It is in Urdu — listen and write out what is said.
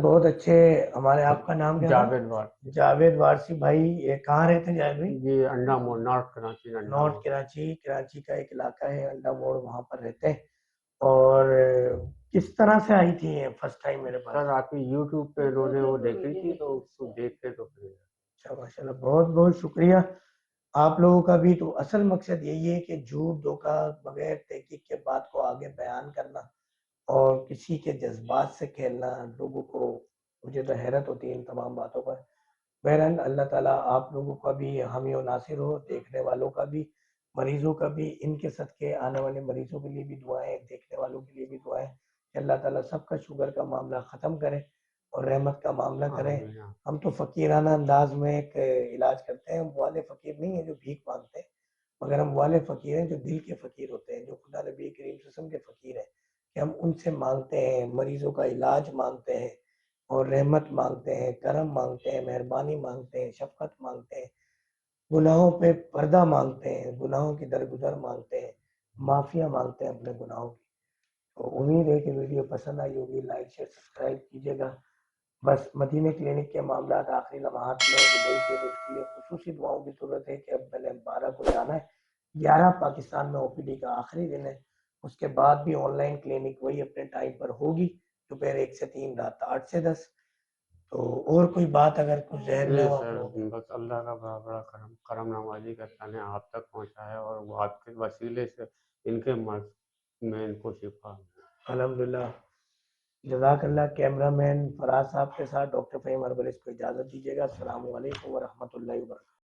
بہت اچھے. ہمارے آپ کا نام کیا تھا؟ جاوید وارسی. جاوید وارسی بھائی. یہ کہاں رہتے ہیں جاوید بھائی؟ یہ انڈا موڑ، نارتھ کراچی. نارتھ کراچی. کراچی کا ایک علاقہ ہے انڈا موڑ، وہاں پر رہتے ہیں. اور کس طرح سے آئی تھی یہ فرسٹ ٹائم میرے پاس؟ سر آپ کی یوٹیوب پہ انہوں نے وہ دیکھی تھی تو اس کو دیکھ کے تو پھر اچھا ماشاء اللہ، بہت بہت شکریہ. آپ لوگوں کا بھی تو اصل مقصد یہی ہے کہ جھوٹ دھوکہ بغیر تحقیق کے بات کو آگے بیان کرنا اور کسی کے جذبات سے کھیلنا. لوگوں کو، مجھے تو حیرت ہوتی ہے ان تمام باتوں پر. بہرحال اللہ تعالیٰ آپ لوگوں کا بھی حامی و ناصر ہو، دیکھنے والوں کا بھی، مریضوں کا بھی. ان کے صدقے آنے والے مریضوں کے لیے بھی دعائیں، دیکھنے والوں کے لیے بھی دعائیں کہ اللہ تعالیٰ سب کا شوگر کا معاملہ ختم کرے اور رحمت کا معاملہ کرے. ہم تو فقیرانہ انداز میں ایک علاج کرتے ہیں. ہم والے فقیر نہیں ہیں جو بھیک مانگتے ہیں، مگر ہم والے فقیر ہیں جو دل کے فقیر ہوتے ہیں، جو خدا نبی کریم صلی اللہ علیہ وسلم کے فقیر ہیں، کہ ہم ان سے مانگتے ہیں، مریضوں کا علاج مانگتے ہیں اور رحمت مانگتے ہیں، کرم مانگتے ہیں، مہربانی مانگتے ہیں، شفقت مانگتے ہیں، گناہوں پہ پردہ مانگتے ہیں، گناہوں کی درگزر مانگتے ہیں، معافیاں مانگتے ہیں اپنے گناہوں کی. تو امید ہے کہ ویڈیو پسند آئی ہوگی. لائک شیئر سبسکرائب کیجیے گا. بس مدینہ کلینک کے معاملات آخری لمحات میں دبئی کے، اس کے لیے خصوصی دعاؤں کی ضرورت ہے کہ اب میں نے 12 کو جانا ہے. 11 پاکستان میں او پی ڈی کا آخری دن ہے. اس کے بعد بھی آن لائن کلینک وہی اپنے ٹائم پر ہوگی، دوپہر 1 سے 3، رات 8 سے 10. تو اور کوئی بات اگر کچھ ذہن میں ہو آپ سر لوگوں کے؟ بس اللہ کا بڑا بڑا کرم نوازی کرتا نے آپ تک پہنچا ہے اور وہ آپ کے وسیلے سے ان کے مرض میں ان کو شفا. الحمدللہ. جزاک اللہ. کیمرہ مین فراز صاحب کے ساتھ ڈاکٹر فہیم اربلس کو اجازت دیجیے گا. السلام علیکم ورحمۃ اللہ وبرکاتہ.